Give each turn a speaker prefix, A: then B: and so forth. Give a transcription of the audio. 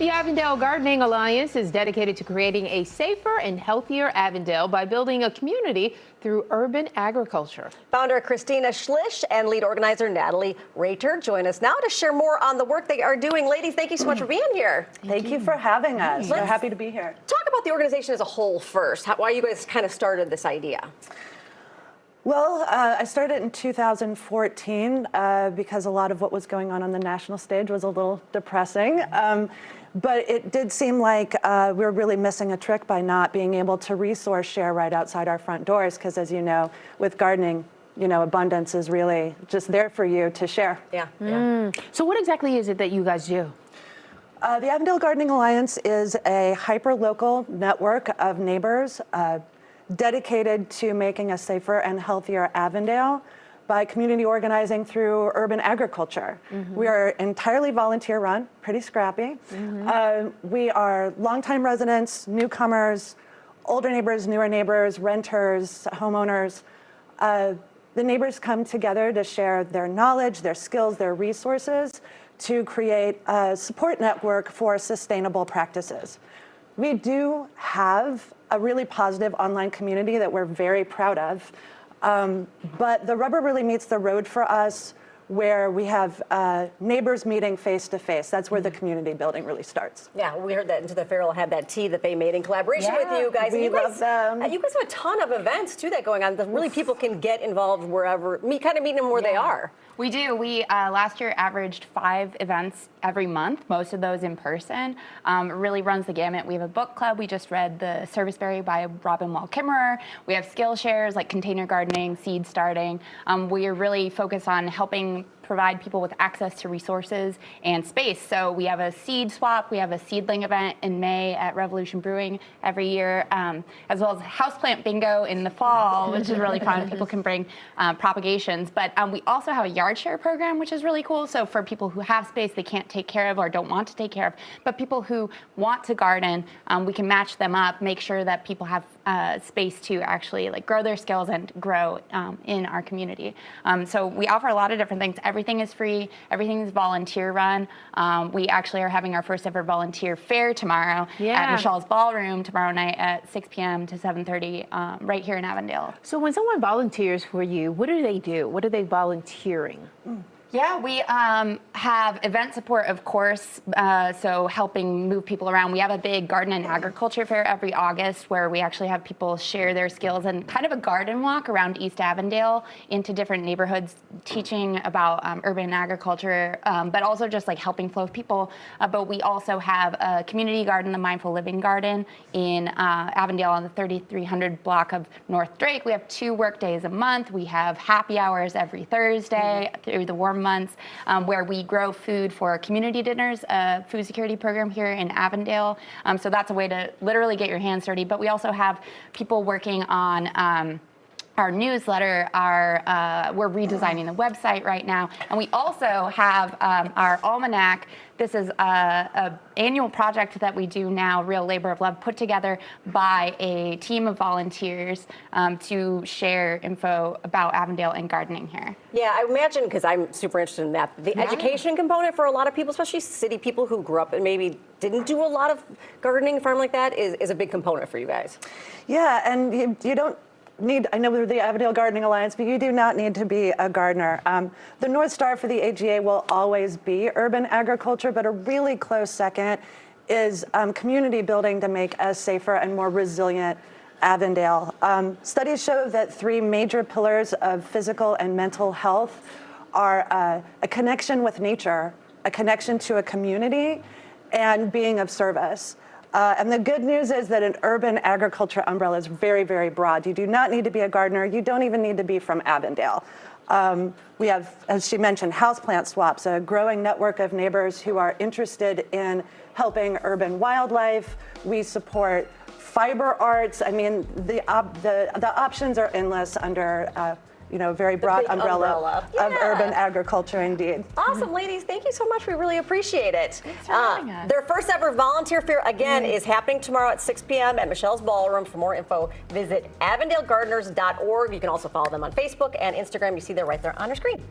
A: The Avondale Gardening Alliance is dedicated to creating a safer and healthier Avondale by building a community through urban agriculture.
B: Founder Christina Schlisch and lead organizer Natalie Rater join us now to share more on the work they are doing. Ladies, thank you so much for being here.
C: Thank you for having us. We're happy to be here.
B: Talk about the organization as a whole first. Why you guys kind of started this idea.
C: Well, I started in 2014 because a lot of what was going on the national stage was a little depressing. But it did seem like we were really missing a trick by not being able to resource share right outside our front doors. Because as you know, with gardening, abundance is really just there for you to share.
B: Yeah.
A: So what exactly is it that you guys do?
C: The Avondale Gardening Alliance is a hyper-local network of neighbors dedicated to making a safer and healthier Avondale by community organizing through urban agriculture. We are entirely volunteer run, pretty scrappy. We are longtime residents, newcomers, older neighbors, newer neighbors, renters, homeowners. The neighbors come together to share their knowledge, their skills, their resources to create a support network for sustainable practices. We do have a really positive online community that we're very proud of. But the rubber really meets the road for us where we have neighbors meeting face to face. That's where the community building really starts.
B: Yeah, we heard that Into the Feral had that tea that they made in collaboration with you guys.
C: We love them.
B: You guys have a ton of events too that going on. That really people can get involved wherever, kind of meeting them where they are.
D: We do. We last year averaged 5 events every month, most of those in person. It really runs the gamut. We have a book club. We just read The Serviceberry by Robin Wall Kimmerer. We have skill shares like container gardening, seed starting. We are really focused on helping provide people with access to resources and space. So we have a seed swap, we have a seedling event in May at Revolution Brewing every year, as well as houseplant bingo in the fall, which is really fun. People can bring propagations. But we also have a yard share program, which is really cool. So for people who have space they can't take care of or don't want to take care of, but people who want to garden, we can match them up, make sure that people have space to actually grow their skills and grow in our community. So we offer a lot of different things. Everything is free. Everything is volunteer run. We actually are having our first ever volunteer fair tomorrow at Michelle's Ballroom tomorrow night at 6 p.m. to 7:30 right here in Avondale.
A: So when someone volunteers for you, what do they do? What are they volunteering?
D: Yeah, we have event support, of course, so helping move people around. We have a big garden and agriculture fair every August where we actually have people share their skills and kind of a garden walk around East Avondale into different neighborhoods, teaching about urban agriculture, but also just helping flow of people. But we also have a community garden, the Mindful Living Garden in Avondale on the 3300 block of North Drake. We have 2 work days a month. We have happy hours every Thursday through the warm months where we grow food for community dinners, a food security program here in Avondale. So that's a way to literally get your hands dirty. But we also have people working on our newsletter, we're redesigning the website right now. And we also have our almanac. This is an annual project that we do now, Real Labor of Love, put together by a team of volunteers to share info about Avondale and gardening here.
B: Yeah, I imagine, because I'm super interested in that, the education component for a lot of people, especially city people who grew up and maybe didn't do a lot of gardening, farm like that, is a big component for you guys.
C: Yeah, and you don't need, I know we're the Avondale Gardening Alliance, but you do not need to be a gardener. The North Star for the AGA will always be urban agriculture, but a really close second is community building to make a safer and more resilient Avondale. Studies show that 3 major pillars of physical and mental health are a connection with nature, a connection to a community, and being of service. And the good news is that an urban agriculture umbrella is very, very broad. You do not need to be a gardener. You don't even need to be from Avondale. We have, as she mentioned, houseplant swaps, a growing network of neighbors who are interested in helping urban wildlife. We support fiber arts. I mean, the options are endless under a very broad umbrella of urban agriculture, indeed.
B: Awesome, ladies. Thank you so much. We really appreciate it.
D: Thanks for having us.
B: Their first ever volunteer fair, again, is happening tomorrow at 6 p.m. at Michelle's Ballroom. For more info, visit avondalegardeners.org. You can also follow them on Facebook and Instagram. You see they're right there on your screen.